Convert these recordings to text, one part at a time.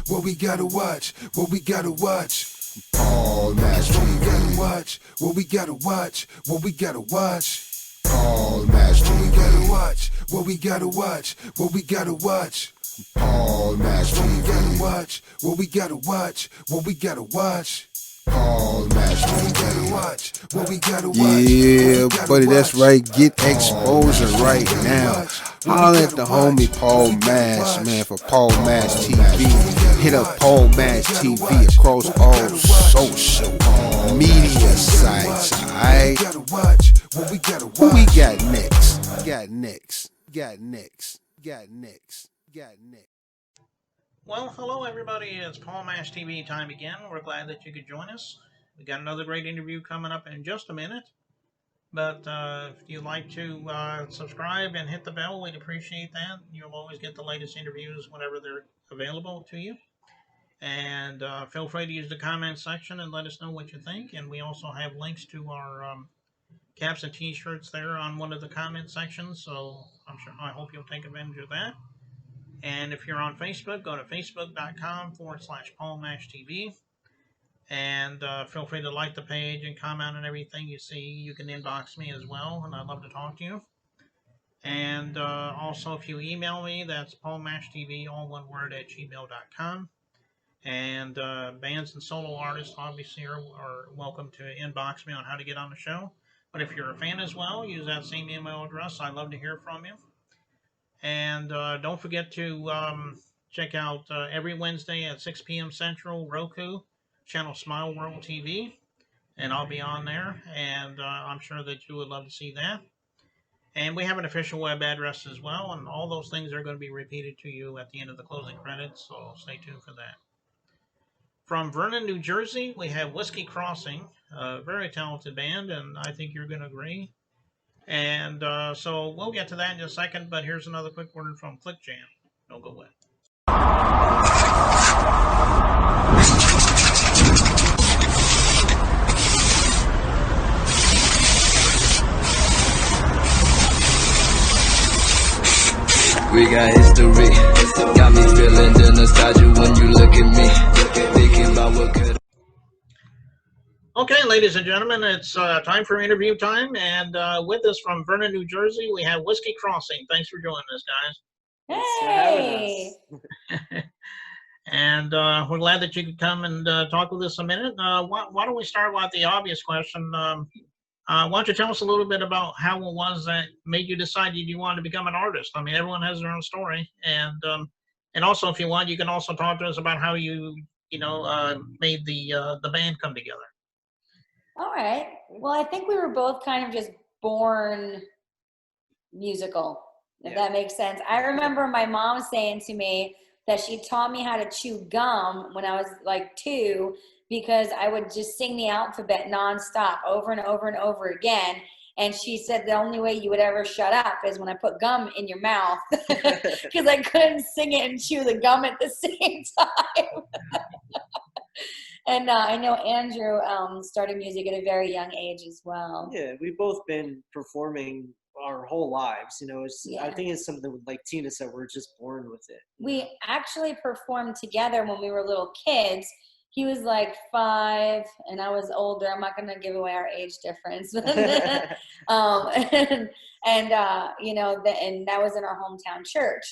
what we gotta watch, what we gotta watch. Paul Match TV. What we gotta watch, what we gotta watch, what we gotta watch. Paul Match TV. What we gotta watch, what we gotta watch, what we gotta watch. Paul Match TV. What we gotta watch, what we gotta watch, what we gotta watch. Paul Match TV. What we gotta watch, what we gotta watch. Yeah, buddy, that's right. Get exposure right now. Holler at the homie Paul Mash, man, for Paul Mash TV. Hit up Paul Mash TV across all social media sites, alright? Who we got next? Got next. Well, hello everybody, it's Paul Mash TV time again. We're glad that you could join us. We got another great interview coming up in just a minute. But if you'd like to subscribe and hit the bell, we'd appreciate that. You'll always get the latest interviews whenever they're available to you. And feel free to use the comment section and let us know what you think. And we also have links to our caps and t-shirts there on one of the comment sections. So I hope you'll take advantage of that. And if you're on Facebook, go to facebook.com/PaulMashTV. And feel free to like the page and comment on everything you see. You can inbox me as well, and I'd love to talk to you. And also, if you email me, that's paulmashtv, all one word, @gmail.com. And bands and solo artists, obviously, are welcome to inbox me on how to get on the show. But if you're a fan as well, use that same email address. I'd love to hear from you. And don't forget to check out every Wednesday at 6 p.m. Central, Roku, channel Smile World TV, and I'll be on there, and I'm sure that you would love to see that. And we have an official web address as well, and all those things are going to be repeated to you at the end of the closing credits, so stay tuned for that. From Vernon, New Jersey, we have Whiskey Crossing, a very talented band, and I think you're going to agree. And so we'll get to that in just a second, but here's another quick word from Click Jam. Don't go away. We got history, got me feeling the nostalgia when you look at me, thinking about what could. Okay, ladies and gentlemen, it's time for interview time, and with us from Vernon, New Jersey, we have Whiskey Crossing. Thanks for joining us, guys. Hey! And we're glad that you could come and talk with us a minute. Why don't we start with the obvious question? Why don't you tell us a little bit about how it was that made you decide you wanted to become an artist? I mean, everyone has their own story, and also, if you want, you can also talk to us about how you made the band come together. All right. Well, I think we were both kind of just born musical, if that makes sense. I remember my mom saying to me that she taught me how to chew gum when I was like 2, because I would just sing the alphabet nonstop over and over and over again. And she said the only way you would ever shut up is when I put gum in your mouth, because I couldn't sing it and chew the gum at the same time. And I know Andrew started music at a very young age as well. Yeah, we've both been performing our whole lives. I think it's something like Tina said, we're just born with it. We actually performed together when we were little kids. He was like 5 and I was older. I'm not going to give away our age difference. And that was in our hometown church,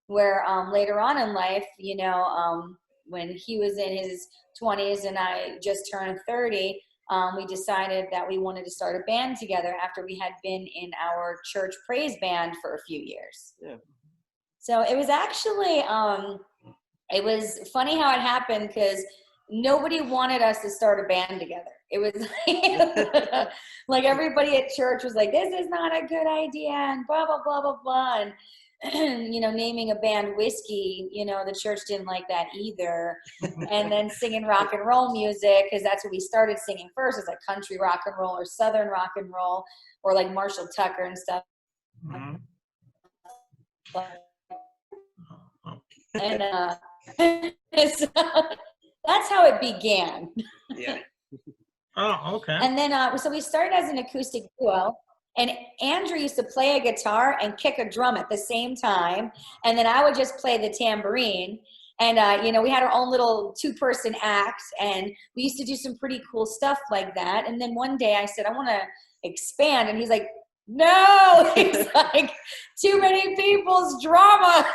where later on in life, when he was in his 20s and I just turned 30, we decided that we wanted to start a band together after we had been in our church praise band for a few years. Yeah. So it was actually, it was funny how it happened, because nobody wanted us to start a band together. It was like everybody at church was like, this is not a good idea, and blah, blah, blah, blah, blah. And naming a band Whiskey, the church didn't like that either. And then singing rock and roll music, because that's what we started singing first. It's like country rock and roll or southern rock and roll, or like Marshall Tucker and stuff. Mm-hmm. And so that's how it began. Yeah. Oh, okay. And then, so we started as an acoustic duo. And Andrew used to play a guitar and kick a drum at the same time. And then I would just play the tambourine. And, we had our own little 2-person act, and we used to do some pretty cool stuff like that. And then one day I said, I want to expand. And he's like, no, he's like, too many people's drama.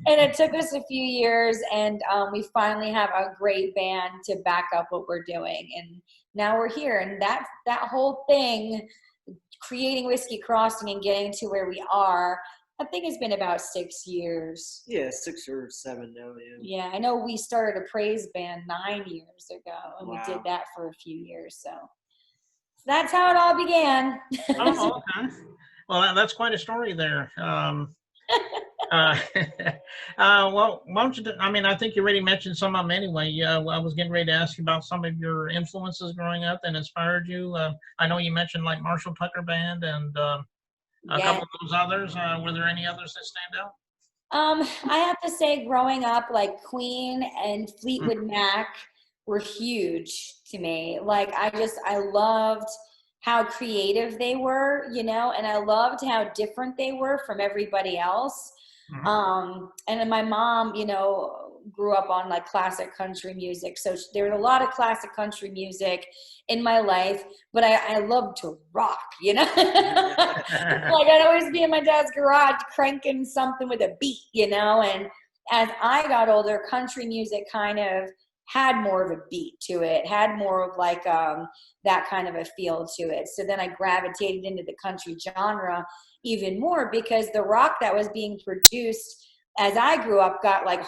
And it took us a few years, and we finally have a great band to back up what we're doing. And now we're here. And that whole thing, creating Whiskey Crossing and getting to where we are, I think it's been about 6 years. Yeah, 6 or 7 now. Yeah, I know we started a praise band 9 years ago, and Wow. we did that for a few years. So that's how it all began. Oh, okay. Well, that's quite a story there. Well, why don't you? I think you already mentioned some of them anyway. I was getting ready to ask you about some of your influences growing up that inspired you. I know you mentioned like Marshall Tucker Band and a couple of those others. Were there any others that stand out? I have to say, growing up, like Queen and Fleetwood Mac were huge to me. Like, I loved how creative they were, and I loved how different they were from everybody else. And then my mom, grew up on like classic country music. So there was a lot of classic country music in my life, but I loved to rock, Like I'd always be in my dad's garage cranking something with a beat, and as I got older, country music kind of had more of a beat to it, had more of like that kind of a feel to it. So then I gravitated into the country genre even more, because the rock that was being produced as I grew up got like,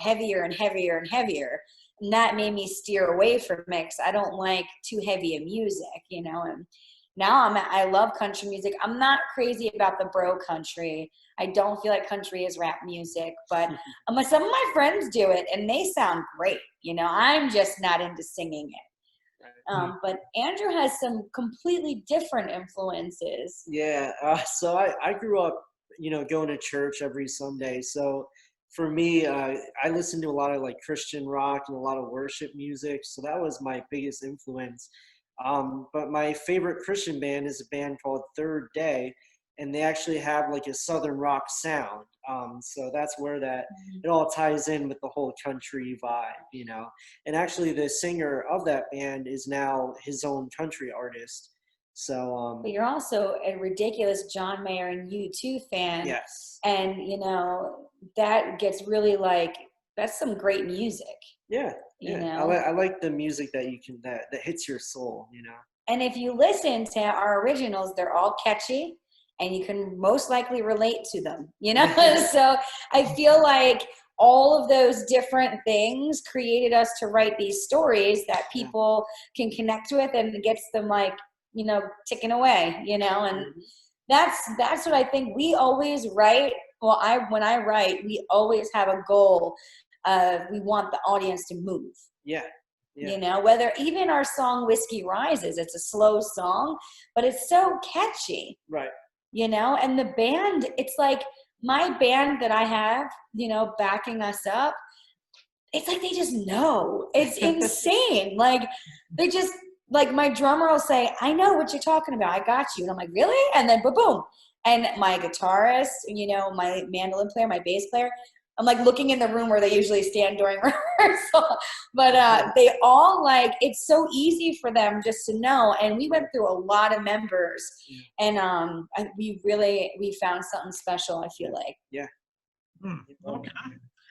heavier and heavier and heavier. And that made me steer away from it, because I don't like too heavy a music, and now I love country music. I'm not crazy about the bro country. I don't feel like country is rap music, but some of my friends do it and they sound great. I'm just not into singing it. But Andrew has some completely different influences. Yeah. So I grew up, going to church every Sunday. So for me, I listened to a lot of like Christian rock and a lot of worship music. So that was my biggest influence. But my favorite Christian band is a band called Third Day, and they actually have like a Southern rock sound. So that's where it all ties in with the whole country vibe, And actually the singer of that band is now his own country artist. So but you're also a ridiculous John Mayer and U2 fan. Yes. And that gets really that's some great music. Yeah. I like the music that that hits your soul, And if you listen to our originals, they're all catchy and you can most likely relate to them, So I feel like all of those different things created us to write these stories that people can connect with, and it gets them ticking away, and that's what I think we always write. Well, when I write, we always have a goal of, we want the audience to move. Yeah. Whether even our song Whiskey Rises, it's a slow song, but it's so catchy. Right. And the band, it's like my band that I have, backing us up, it's like they just know. It's insane. Like they just, like my drummer will say, I know what you're talking about. I got you. And I'm like, really? And then boom. And my guitarist, my mandolin player, my bass player, I'm like looking in the room where they usually stand during rehearsal. But they all it's so easy for them just to know. And we went through a lot of members, and we found something special, I feel like. Yeah. Okay.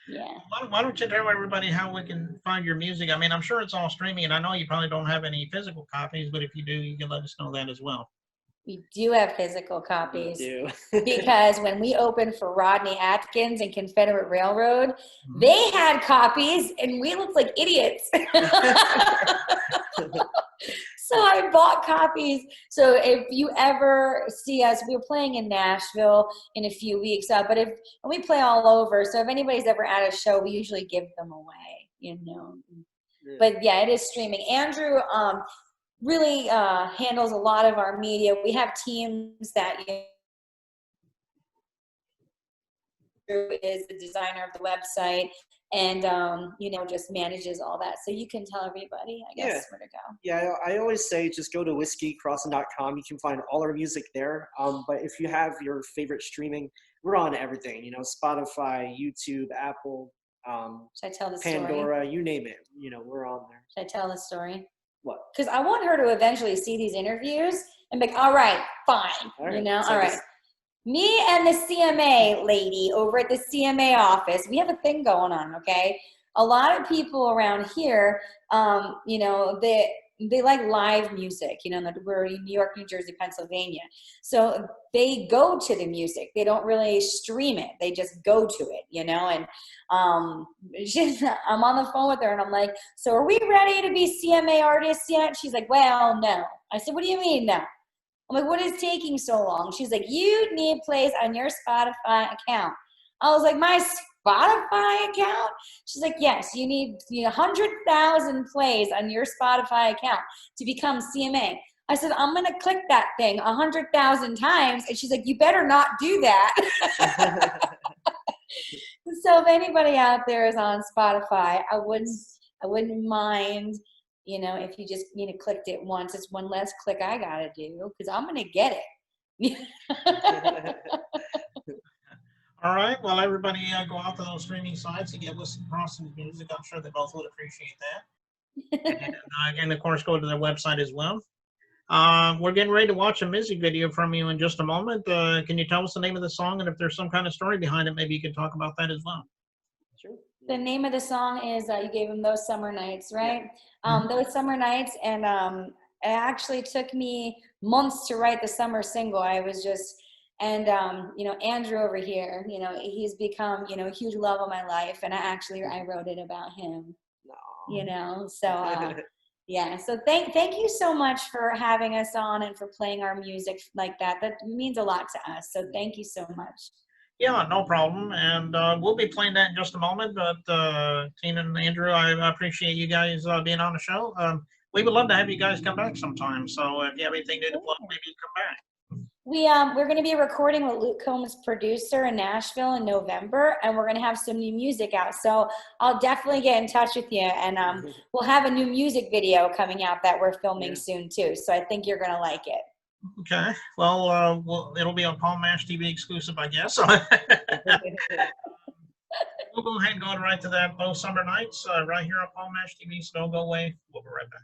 Yeah. Why don't you tell everybody how we can find your music? I'm sure it's all streaming, and I know you probably don't have any physical copies, but if you do, you can let us know that as well. We do have physical copies. We do. Because when we opened for Rodney Atkins and Confederate Railroad, they had copies and we looked like idiots. So I bought copies. So if you ever see us, we're playing in Nashville in a few weeks, but we play all over. So if anybody's ever at a show, we usually give them away, Yeah. But yeah, it is streaming. Andrew really handles a lot of our media. We have teams that is the designer of the website, and just manages all that. So you can tell everybody, I guess, where to go. Yeah, I always say just go to whiskeycrossing.com. You can find all our music there. But if you have your favorite streaming we're on everything, you know, Spotify, YouTube, Apple, Should I tell the story? Pandora, you name it, you know, we're on there. Should I tell the story? What? Because I want her to eventually see these interviews and be like, all right, fine. All right. You know, So all right. Me and the CMA lady over at the CMA office, we have a thing going on, okay? A lot of people around here, you know, they like live music, you know, we're in New York, New Jersey, Pennsylvania. So they go to the music. They don't really stream it. They just go to it, you know, and I'm on the phone with her and I'm like, so are we ready to be CMA artists yet? She's like, well, no. I said, what do you mean no? I'm like, what is taking so long? She's like, you need plays on your Spotify account. I was like, my Spotify account? She's like, yes, you need 100,000 plays on your Spotify account to become CMA. I said, I'm going to click that thing 100,000 times. And she's like, you better not do that. So if anybody out there is on Spotify, I wouldn't mind, you know, if you just, you know, clicked it once. It's one less click I got to do because I'm going to get it. All right. Well, everybody go out to those streaming sites and get listened to Crossing the Music. I'm sure they both would appreciate that. And again, of course, go to their website as well. We're getting ready to watch a music video from you in just a moment. Can you tell us the name of the song? And if there's some kind of story behind it, maybe you can talk about that as well. Sure. The name of the song is, you gave them Those Summer Nights, right? Yeah. Those Summer Nights. And it actually took me months to write the summer single. I was just, and, you know, Andrew over here, you know, he's become, you know, a huge love of my life. And I wrote it about him, you know, so, yeah. So thank you so much for having us on and for playing our music like that. That means a lot to us. So thank you so much. Yeah, no problem. And we'll be playing that in just a moment. But Tina and Andrew, I appreciate you guys being on the show. We would love to have you guys come back sometime. So if you have anything to plug, maybe come back. We're going to be recording with Luke Combs' producer in Nashville in November, and we're going to have some new music out. So I'll definitely get in touch with you, and we'll have a new music video coming out that we're filming soon too. So I think you're going to like it. Okay. Well, it'll be on Paul Mash TV exclusive, I guess. We'll go ahead and go right to that Those Summer Nights right here on Paul Mash TV. So don't go away. We'll be right back.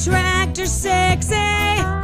Tractor sexy.